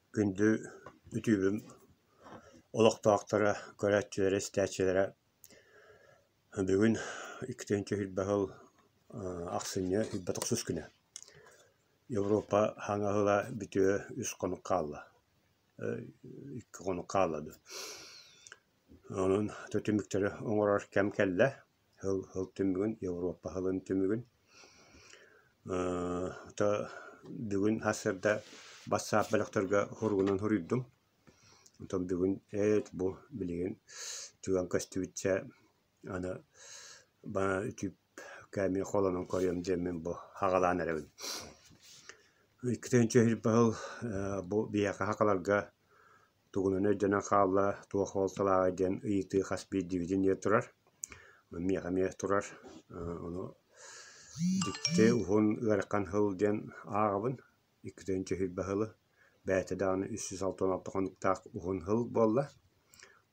Gündü ütübüm olaqtaqtara көрәтчеләре стәчеләре бүгін 2-нче хилбахыл аксыня хилбатык сүскүнә. Европа хаңаһыла бүтүе үс конук калла. Икки конук каллады. Onun төтүмүктөрү оңорор кем келле. Хыл түмүгүн Европа хылын түмүгүн. Та бүгүн хасырда бассап балыктарга хургунан хурuyдум. Онтон бүгүн бу билген туган костюбиче аны бана ütүп ками холонун көрөм демен бу хагалан эребин. Иккенче хилбахыл бу бияка хакаларга тугунун өдөнө калла туохолталага ден ыйты хаспи дивиден турар. Мияка турар. Ону дикте ухун ыракан хыл ден агабын. Иккенче хилбахылы бәтедан 366 конуктак ухун хыл болла.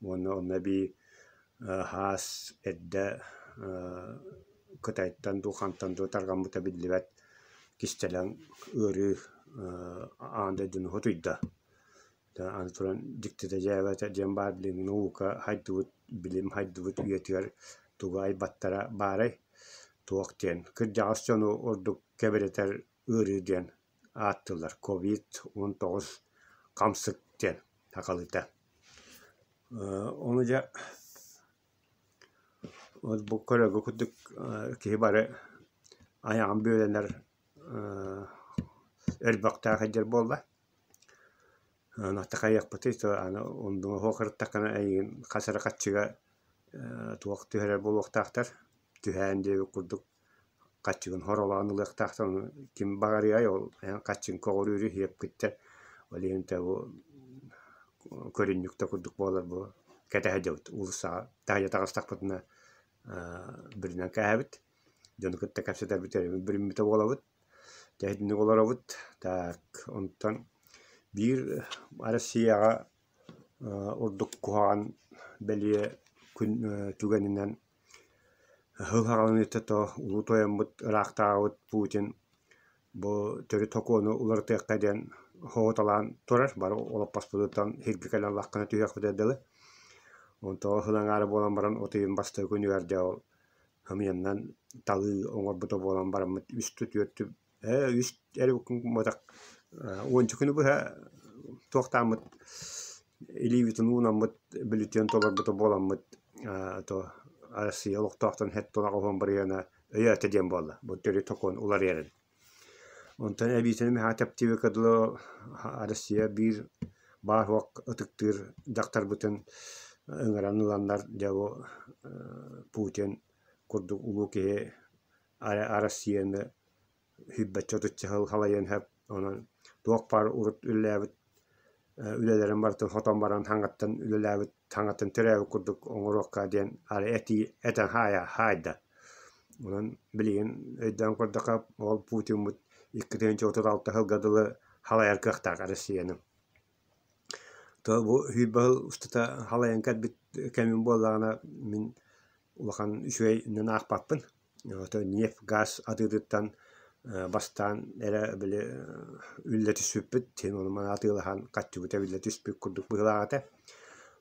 Онна би хас эдде кытайттан духантан тарган мутабиллибет кистелен өрү анда дин хотуйда. Да антуран диктеде жабата жамбар билин наука хайдут билим хайдут үетер тугай баттара бары туактен кыржаастыны ордук кеберетер өрүден аттылар COVID-19 камсыктен такалыта. Onu ja bu körögü kuduk kibare ayağın böyleler erbakta hacer bolla. Nahta yaptı işte ana ondan hokar takana ayın kasara kaçıga tuaqtı her bol vaqtaqtar tühende kuduk kaçıgın horolanılık taqtan kim bagariya yol kaçın koğururu hep gitti. Valente bu körünlükte kurduk bolar bu ketehedewt ulusa tahya taqastaqpatna birinden kahabit jonukutta kapseder biter birim bite bolabut tehedini olarabut tak ondan bir Rusiyaga orduk kuhan beliye kun tuganinden hılharanıta to ulutoyamut raqtaawut Putin bu törü tokonu ulartaqaden hotalan torar bar olapaspudan hirgikalen laqana tüyaq bedeli. Onto hılan ara bolan baran otuyun bastı günüverde ol hamiyandan talı oңor buto bolan baran üstü tüyöttü üst erukun modak oncu günü bu toqtamıt ilivitun unamıt bilütyen tolar buto bolanmıt to arası olaqtaqtan hettona qohon bariyana öýäte diyen bolla bu törü tokon ular yerin. Ondan ebitini mehateptivi kadlo Arasya bir bar vak atıktır daktar bütün öğrenenler jago Putin kurduk uluke Arasya'nı hübbet çotutçahıl halayen hep onun doğpar urut üllevet ülelerin bartın hotan baran hangattan ülelevet hangattan terevi kurduk oңorokka diyen ara eten hayda onun bilin öden kurduk ol Putin mut 2-36 hılgadılı halayan kıqtaq Arasya'nın. Bu hübbahıl ustata halayan kadbit kemin bollağına min ulaqanüşveynen aqpappın. Nef gaz adıdıttan bastan ere bile ülleti süppüt. Ten onu man atılağın katçıbıta ülleti süppük kurduk bıhlağıta.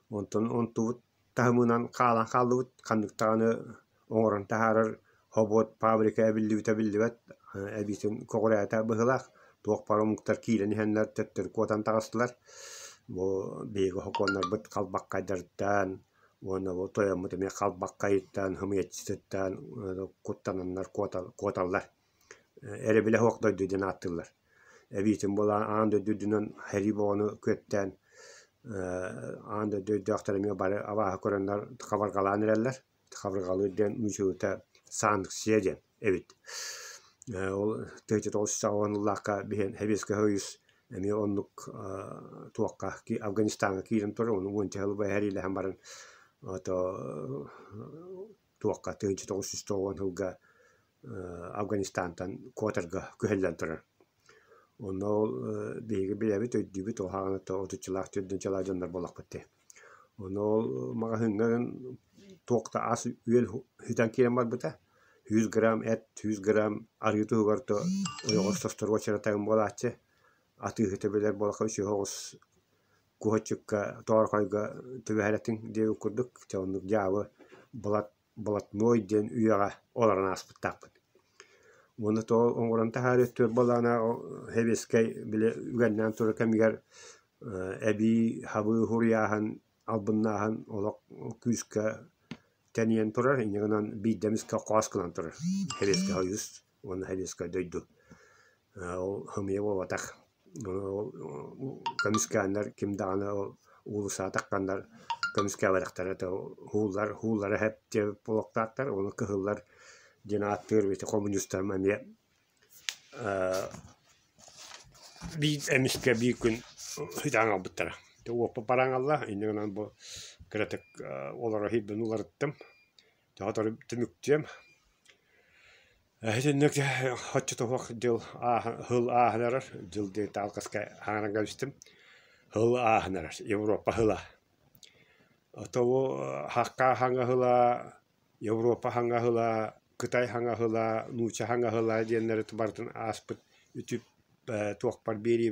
Ondan tuvut tahımınan qalan qallıvut kandıktağını oңorun taharar hobot fabrika billivet ebitin koğrayata bıhlaq. Tuaq paro muqtar kiilen ihenler tettir kotan tağıstılar. Bu beygi hokonlar bıt qalbaqqaydardan, ona bu toyamı demeye qalbaqqaydan, hımiyetçisinden kuttananlar kotallar. Ere bile hoqda düdün attırlar. Ebitin bolan anda düdünün heribonu kötten, anda düdü aktarımya bari avaha koranlar kavargalan ererler. Kavargalı den müşüğüte sandık siyeden, evet. O tecrüt olsa onlaka bihen hebeske höys emi onluk tuaqqa ki Afganistan'a kiiren tor onu wonte halba heriyle hamaran ato tuaqqa tecrüt olsa on hulga Afganistan'tan kotarga kühellen tor onu bege bilebit ödübit o hana to otuçlar tödünçalar jonlar bolaq bitti onu maga hüngaren tuaqta as üel hütan kiren bar bita 100 gram et, 100 gram arıtı vardı. O yokuştastor geçer tayım bolatçı. атыыхыты билер болака үчү хогус кухочукка тоорхойга түбэһэлэтин диэби курдук чооннук жаабы булатной диэн үйэҕэ оларан ааспыттааппыт. Уону тоо оҥорон тахаарыттыыр болаана хебескэй биле үгэннаан тура кэмигэр эбии хабыы хурuyааһан албыннааһан олох күүскэ тэниэн турар иннигинан бииддэмискэ кооскунан турар хебеске хойус уону хебеске дөйдү ол хымыйа болбатах көмүскээннэр ким даҕаны уулусаа такканнар көмүскээбэрэхтэр хууллары хэп диэбит булуктааттар уону кыһыллар динааттыыр бити коммунисттар мамия би эмиске биикүн хытааҥалбыттара уоппа бараҥалла иннигинан бу кыратык олоро хиббин уларыттым тоҕотор түмүктүөм Хитинник хотчутух дил хыл аахнарар дил де талкаска ханагавстым хыл аахнарар Европа хыла отоо хакка ханга хыла Европа ханга хыла Кытай ханга хыла нуча ханга хыла дендер тубартын аспыт үтүп туокпар бери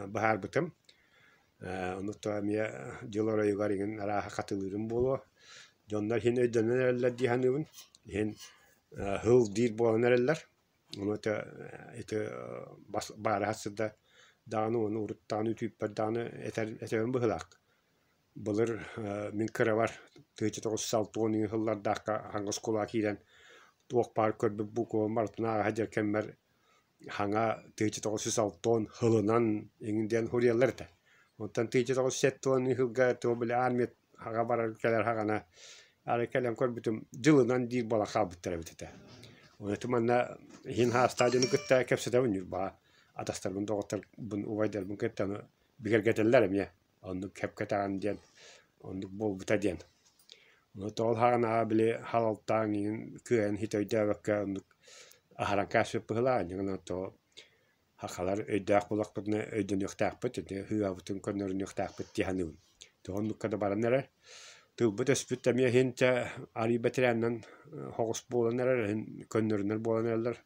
бахар бытым онута мия дилора югаригин ара катылырым боло жондар хин өйдөнөр диханыбын хин хыл дир боланерлер онута эте бара хасыда даны оны уруттаны түппер даны этерен быхылак былыр мен кыра бар 1960 хыллардакка хангыс кула кирен туокпар көрбү буко мартына хадер кеммер ханга 1960 хылынан эңинден хурияларда онтан 1970 хылга тобуле армия хага барар келер хагана ары келем көрбүтүм жылынан дир бала хабыттар битете онтуманна хин ха стадиону кытта кепседебин ба атастарбын доготтор бун убайдарбын кеттаны бигергетеллер эмне онду кепкетаган ден онду болбута ден тол хагана биле халалтаң күйен хитойдабакка онду ахаран касып была нигана то хакалар өйдак булакпытны өйдөн юктакпыт хүйабытын көнөрүн юктакпыт диханыбын то онду када бараннар тылбыт өспүттэмия хинче ари бетеряннан хогус боланнар көннөрүнөр боланнар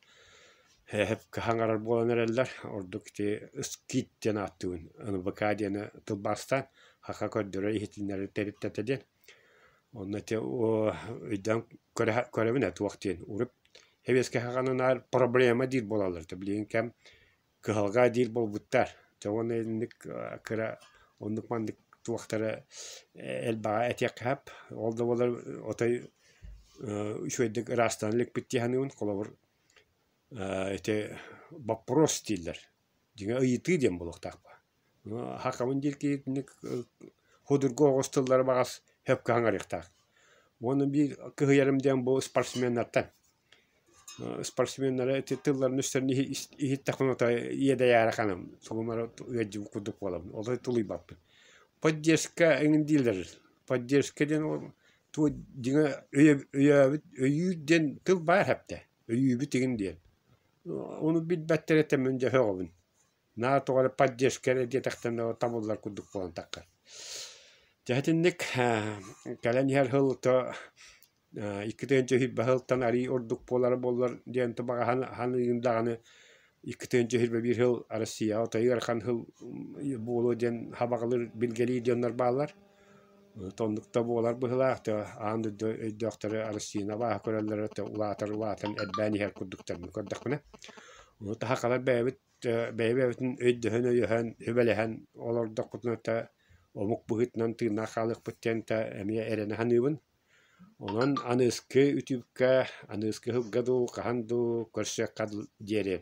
хеп хангарар боланнар ордук те скит ден аттуун аны бакадияны тылбастан хака көддөрө ихтинер териттетеден онна те өйдан көрөбүнэ туактен уруп хебеске хагананар проблема дир болалар да билген кем кыhalга дир болбуттар жогонник кыра ондук мандык туактары элбага этек хап олда болар отой үчөйдүк растанлык биттиханын колобур эте вопрос дилер диңе ыйыты дем болуктакпа хакамын дирки ник худурго гостуллар багас хеп каңарыктак оны бир кыгыярымден бу спортсмендерден спортсмендер титулларын үстерин ихиттакуната иеде яраканым согумара ыжы кудук болам олой тулуй баппы поддержка эңдилер поддержкаден ту диңе өйүден тыл бар хепте өйүбү тигин ден onu bitbetterete münce högöbün. Na toğara поддержка детектен табуллар кудук болан таккар. Жаһатинник кален her hılta ikkinci hil bahıltan ari orduk bolar bollar diyen tabaga hanı yındağını ikkinci hil bir hıl Rusya o tayar kan hıl bolu diyen habaqalır bilgeli diyenler bağlar. Tondukta bolar bıhılaqta andı doktoru Rusya'na bağa körəller te ulatan edbani her kuduktan kodakna. Onu ta haqalar beybetin öydühünü yöhən hübelehen olar dokutnata omuk buhitnan tırna xalıq bitenta emiye erene hanıbın. Ondan anıskı ütübka anıskı hıbgadu qahandu körse qad diyelim.